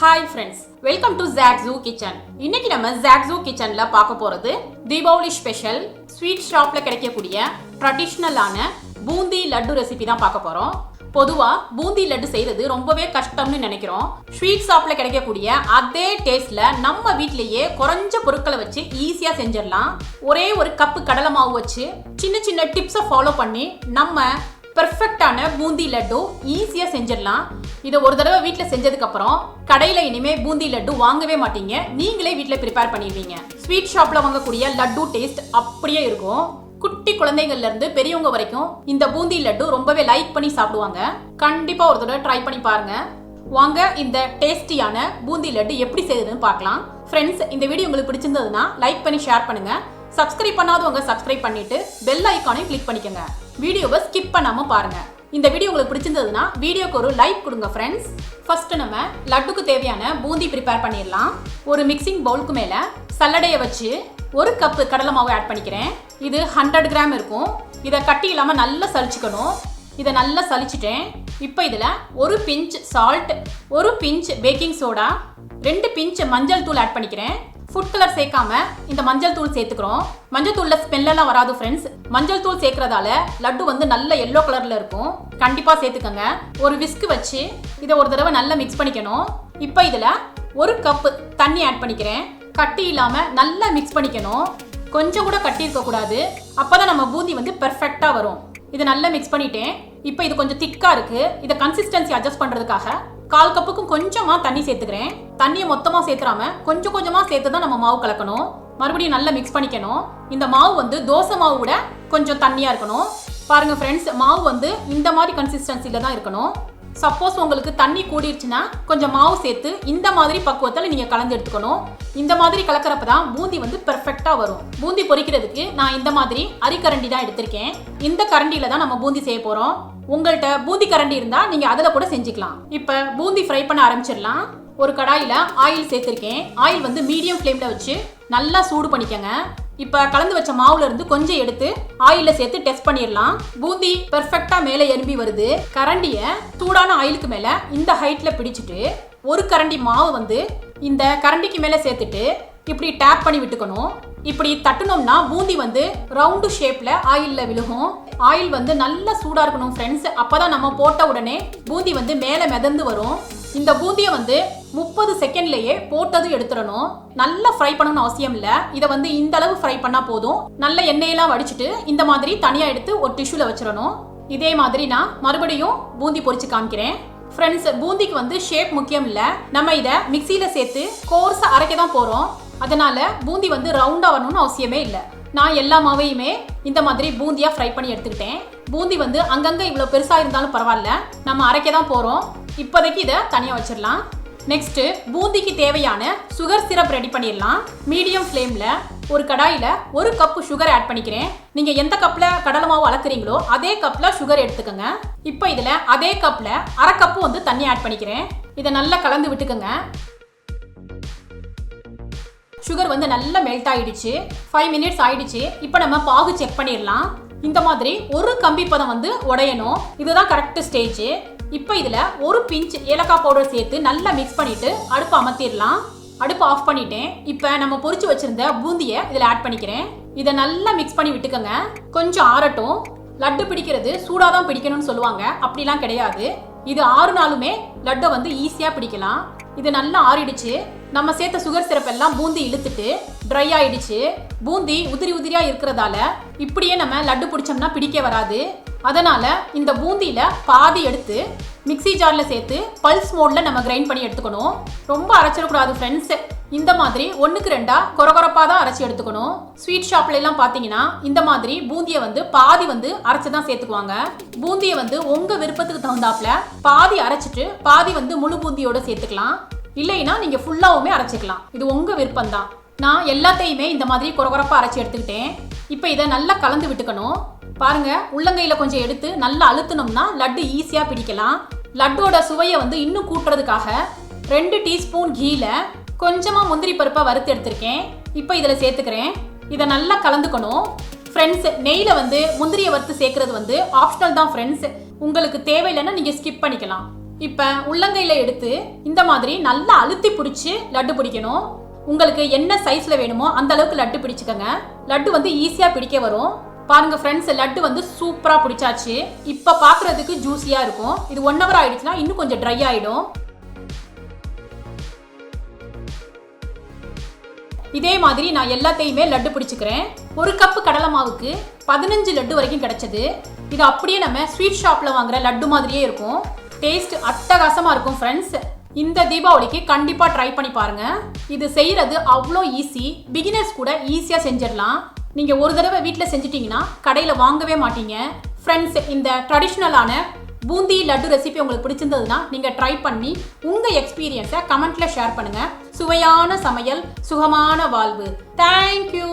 Hi friends, welcome to Zaag Zoog kitchen. இன்னைக்கு நம்ம Zaag Zoog kitchenல பார்க்க போறது Diwali special sweet shopல கிடைக்கக்கூடிய ட்ரெடிஷனலான பூந்தி லட்டு ரெசிபி தான் பார்க்க போறோம். பொதுவா பூந்தி லட்டு செய்யறது ரொம்பவே கஷ்டம்னு நினைக்கிறோம். ஸ்வீட் ஷாப்ல கிடைக்கக்கூடிய அதே டேஸ்ட்ல நம்ம வீட்லயே குறைஞ்ச பொருட்களை வச்சு ஈஸியா செஞ்சிடலாம். ஒரே ஒரு கப் கடலை மாவு வச்சு சின்ன சின்ன டிப்ஸை ஃபாலோ பண்ணி நம்ம பெர்ஃபெக்டான பூந்தி லட்டு ஈஸியா செஞ்சிடலாம். இதை ஒரு தடவை வீட்டில் செஞ்சதுக்கு அப்புறம் கடையில இனிமே பூந்தி லட்டு வாங்கவே மாட்டீங்க, நீங்களே வீட்டில் ப்ரிப்பேர் பண்ணிடுவீங்க. ஸ்வீட் ஷாப்ல வாங்கக்கூடிய லட்டு டேஸ்ட் அப்படியே இருக்கும். குட்டி குழந்தைகள்ல இருந்து பெரியவங்க வரைக்கும் இந்த பூந்தி லட்டு ரொம்பவே லைக் பண்ணி சாப்பிடுவாங்க. கண்டிப்பா ஒரு தடவை ட்ரை பண்ணி பாருங்க. வாங்க இந்த டேஸ்டியான பூந்தி லட்டு எப்படி செய்யுதுன்னு பார்க்கலாம். ஃப்ரெண்ட்ஸ், இந்த வீடியோ உங்களுக்கு பிடிச்சிருந்ததுன்னா லைக் பண்ணி ஷேர் பண்ணுங்க. சப்ஸ்கிரைப் பண்ணாதவங்க சப்ஸ்கிரைப் பண்ணிட்டு பெல் ஐகானையும் கிளிக் பண்ணிக்கோங்க. வீடியோவை ஸ்கிப் பண்ணாம பாருங்க. இந்த வீடியோ உங்களுக்கு பிடிச்சிருந்ததுன்னா வீடியோக்கு ஒரு லைக் கொடுங்க ஃப்ரெண்ட்ஸ். ஃபர்ஸ்ட் நம்ம லட்டுக்கு தேவையான பூந்தி ப்ரிப்பேர் பண்ணிடலாம். ஒரு மிக்சிங் பவுலுக்கு மேல சல்லடையை வச்சு ஒரு கப் கடலை மாவு ஆட் பண்ணிக்கிறேன். இது 100 கிராம் இருக்கும். இதை கட்டி இல்லாம நல்லா சலிச்சுக்கணும். இதை நல்லா சலிச்சிட்டேன். இப்போ இதுல ஒரு பிஞ்ச் சால்ட், ஒரு பிஞ்ச் பேக்கிங் சோடா, 2 பிஞ்ச் மஞ்சள் தூள் ஆட் பண்ணிக்கிறேன். ஃபுட் கலர் சேர்க்காம இந்த மஞ்சள் தூள் சேர்த்துக்கிறோம். மஞ்சள் தூள்ல ஸ்மெல் எல்லாம் வராது ஃப்ரெண்ட்ஸ். மஞ்சள் தூள் சேர்க்கறதால லட்டு வந்து நல்ல எல்லோ கலர்ல இருக்கும். கண்டிப்பா சேர்த்துக்கங்க. ஒரு விஸ்க் வச்சு இதை ஒரு தடவை நல்லா மிக்ஸ் பண்ணிக்கணும். இப்போ இதுல ஒரு கப் தண்ணி ஆட் பண்ணிக்கிறேன். கட்டி இல்லாம நல்லா மிக்ஸ் பண்ணிக்கணும். கொஞ்சம் கூட கட்டி இருக்க கூடாது. அப்பதான் நம்ம பூந்தி வந்து பெர்ஃபெக்டா வரும். இதை நல்லா மிக்ஸ் பண்ணிட்டேன். இப்போ இது கொஞ்சம் திக்கா இருக்கு. இதை கன்சிஸ்டன்சி அட்ஜஸ்ட் பண்றதுக்காக 1/4 கப்புக்கும் கொஞ்சமா தண்ணி சேர்த்துக்கிறேன். தண்ணியை மொத்தமா சேர்த்துறாம கொஞ்சம் கொஞ்சமா சேர்த்து தான் நம்ம மாவு கலக்கணும். மறுபடியும் நல்லா மிக்ஸ் பண்ணிக்கணும். இந்த மாவு வந்து தோசை மாவு விட கொஞ்சம் தண்ணியா இருக்கணும். பாருங்க ஃப்ரெண்ட்ஸ், மாவு வந்து இந்த மாதிரி கன்சிஸ்டன்சில தான் இருக்கணும். சப்போஸ் உங்களுக்கு தண்ணி கூடிடுச்சுன்னா கொஞ்சம் மாவு சேர்த்து இந்த மாதிரி பக்குவத்தில் நீங்க கலந்து எடுத்துக்கணும். இந்த மாதிரி கலக்கிறப்ப தான் பூந்தி வந்து பெர்ஃபெக்டா வரும். பூந்தி பொரிக்கிறதுக்கு நான் இந்த மாதிரி அரிக்கரண்டி தான் எடுத்திருக்கேன். இந்த கரண்டியில தான் நம்ம பூந்தி செய்ய போறோம். உங்கள்கிட்ட பூந்தி கரண்டி இருந்தா நீங்க அதுல கூட செஞ்சுக்கலாம். இப்ப பூந்தி ஃப்ரை பண்ண ஆரம்பிச்சிடலாம். ஒரு கடாயில ஆயில் சேர்த்திருக்கேன். ஆயில் வந்து மீடியம் ஃப்ளேம்ல வச்சு நல்லா சூடு பண்ணிக்கங்க. இப்ப கலந்து வச்ச மாவுல இருந்து கொஞ்சம் எடுத்து ஆயில்ல சேர்த்து டெஸ்ட் பண்ணிடலாம். பூந்தி பெர்ஃபெக்டா மேல எலும்பி வருது. கரண்டிய சூடான ஆயிலுக்கு மேல இந்த ஹைட்ல பிடிச்சிட்டு ஒரு கரண்டி மாவு வந்து இந்த கரண்டிக்கு மேல சேர்த்துட்டு இப்படி டேப் பண்ணி விட்டுக்கணும். இப்படி தட்டுனோம்னா பூந்தி வந்து ரவுண்டு ஷேப்ல ஆயில்ல விழுகும். ஆயில் வந்து நல்லா சூடா இருக்கணும் ஃப்ரெண்ட்ஸ். அப்பதான் நம்ம போட்ட உடனே பூந்தி வந்து மேல மிதந்து வரும். இந்த பூந்தியை வந்து 30 செகண்ட்லயே போட்டது எடுத்துடணும். நல்லா ஃப்ரை பண்ணணும்னு அவசியம் இல்ல. இதை வந்து இந்த அளவு ஃப்ரை பண்ணா போதும். நல்ல எண்ணெயெல்லாம் வடிச்சிட்டு இந்த மாதிரி தனியா எடுத்து ஒரு டிஷ்யூல வச்சிடணும். இதே மாதிரி நான் மறுபடியும் பூந்தி பொரிச்சு காமிக்கிறேன். ஃப்ரெண்ட்ஸ், பூந்திக்கு வந்து ஷேப் முக்கியம் இல்ல. நம்ம இதை மிக்சியில சேர்த்து கோர்ஸா அரைக்க தான் போறோம். அதனால பூந்தி வந்து ரவுண்டா வரணும்னு அவசியமே இல்லை. நான் எல்லா மாவையுமே இந்த மாதிரி பூந்தியா ஃப்ரை பண்ணி எடுத்துக்கிட்டேன். பூந்தி வந்து அங்கங்க இவ்வளவு பெருசா இருந்தாலும் பரவாயில்ல, நம்ம அரைக்க தான் போறோம். இப்போதைக்கு இதை தனியா வச்சிடலாம். நெக்ஸ்ட் பூந்திக்கு தேவையான சுகர் சிரப் ரெடி பண்ணிடலாம். மீடியம் ஃப்ளேம்ல ஒரு கடாயில ஒரு கப் சுகர் ஆட் பண்ணிக்கிறேன். நீங்க எந்த கப்ல கடலை மாவு அளக்குறீங்களோ அதே கப்ல சுகர் எடுத்துக்கோங்க. இப்போ இதுல அதே கப்ல 1/2 கப்பு வந்து தண்ணி ஆட் பண்ணிக்கிறேன். இதை நல்லா கலந்து விட்டுக்கோங்க. சுகர் வந்து நல்லா மெல்ட் ஆயிடுச்சு. 5 மினிட்ஸ் ஆயிடுச்சு. இப்போ நம்ம பாகு செக் பண்ணிடலாம். இந்த மாதிரி ஒரு கம்பி பதம் வந்து உடையணும். இதுதான் கரெக்ட் ஸ்டேஜ். இப்போ இதுல ஒரு பிஞ்ச் ஏலக்காய் பவுடர் சேர்த்து நல்லா மிக்ஸ் பண்ணிட்டு அடுப்பு அமர்த்திடலாம். அடுப்பு ஆஃப் பண்ணிட்டேன். இப்போ நம்ம பொரிச்சு வச்சிருந்த பூந்தியை இதுல ஆட் பண்ணிக்கிறேன். இதை நல்லா மிக்ஸ் பண்ணி விட்டுக்கோங்க. கொஞ்சம் ஆறட்டும். லட்டு பிடிக்கிறது சூடாதான் பிடிக்கணும்னு சொல்லுவாங்க. அப்படிலாம் கிடையாது. இது 6 நாளுமே லட்டை வந்து ஈஸியா பிடிக்கலாம். இது நல்லா ஆறிடுச்சு. நம்ம சேர்த்த சுகர் சிரப் எல்லாம் பூந்தி இழுத்துட்டு ட்ரை ஆயிடுச்சு. பூந்தி உதிரி உதிரியா இருக்கிறதால இப்படியே நம்ம லட்டு பிடிச்சோம்னா பிடிக்க வராது. அதனால இந்த பூந்தியில பாதி எடுத்து மிக்ஸி ஜார்ல சேர்த்து பல்ஸ் மோட்ல நம்ம கிரைண்ட் பண்ணி எடுத்துக்கணும். ரொம்ப அரைச்சிடக்கூடாது ஃப்ரெண்ட்ஸ். இந்த மாதிரி 1க்கு 2 கொரகொரப்பா தான் அரைச்சி எடுத்துக்கணும். ஸ்வீட் ஷாப்ல எல்லாம் பாத்தீங்கன்னா இந்த மாதிரி பூந்தியை வந்து பாதி வந்து அரைச்சுதான் சேர்த்துக்குவாங்க. பூந்தியை வந்து உங்க விருப்பத்துக்கு தகுந்தாப்புல பாதி அரைச்சிட்டு பாதி வந்து முழு பூந்தியோட சேர்த்துக்கலாம். இல்லைன்னா நீங்க ஃபுல்லாவுமே அரைச்சிக்கலாம். இது உங்க விருப்பம் தான். நான் எல்லாத்தையுமே இந்த மாதிரி கொரகொரப்பா அரைச்சி எடுத்துக்கிட்டேன். இப்போ இதை நல்லா கலந்து விட்டுக்கணும். பாருங்க, உள்ளங்கையில கொஞ்சம் எடுத்து நல்லா அழுத்தணும்னா லட்டு ஈஸியா பிடிக்கலாம். லட்டோட சுவையை வந்து இன்னும் கூட்டுறதுக்காக 2 டீஸ்பூன் கீல கொஞ்சமா முந்திரி பருப்பை வறுத்து எடுத்திருக்கேன். இப்போ இதுல சேர்த்துக்கிறேன். இதை நல்லா கலந்துக்கணும். ஃப்ரெண்ட்ஸ், நெய்ல வந்து முந்திரியை வறுத்து சேர்க்கறது வந்து ஆப்ஷனல் தான் ஃப்ரெண்ட்ஸ். உங்களுக்கு தேவையில்லைன்னா நீங்க ஸ்கிப் பண்ணிக்கலாம். இப்போ உள்ளங்கையில் எடுத்து இந்த மாதிரி நல்லா அழுத்தி பிடிச்சி லட்டு பிடிக்கணும். உங்களுக்கு என்ன சைஸில் வேணுமோ அந்த அளவுக்கு லட்டு பிடிச்சிக்கோங்க. லட்டு வந்து ஈஸியாக பிடிக்க வரும். பாருங்க ஃப்ரெண்ட்ஸ், லட்டு வந்து சூப்பராக பிடிச்சாச்சு. இப்போ பார்க்குறதுக்கு ஜூஸியாக இருக்கும். இது 1 hour ஆயிடுச்சுன்னா இன்னும் கொஞ்சம் ட்ரை ஆகிடும். இதே மாதிரி நான் எல்லாத்தையுமே லட்டு பிடிச்சிக்கிறேன். 1 கப்பு கடலை மாவுக்கு 15 லட்டு வரைக்கும் கிடைச்சது. இது அப்படியே நம்ம ஸ்வீட் ஷாப்பில் வாங்குற லட்டு மாதிரியே இருக்கும். டேஸ்ட் அட்டகாசமாக இருக்கும் ஃப்ரெண்ட்ஸ். இந்த தீபாவளிக்கு கண்டிப்பாக ட்ரை பண்ணி பாருங்க. இது செய்கிறது அவ்வளோ ஈஸி. பிகினர்ஸ் கூட ஈஸியாக செஞ்சிடலாம். நீங்கள் ஒரு தடவை வீட்டில் செஞ்சிட்டிங்கன்னா கடையில் வாங்கவே மாட்டீங்க. ஃப்ரெண்ட்ஸ், இந்த ட்ரெடிஷ்னலான பூந்தி லட்டு ரெசிபி உங்களுக்கு பிடிச்சிருந்ததுன்னா நீங்கள் ட்ரை பண்ணி உங்கள் எக்ஸ்பீரியன்ஸை கமெண்ட்டில் ஷேர் பண்ணுங்கள். சுவையான சமையல், சுகமான வாழ்வு. தேங்க்யூ.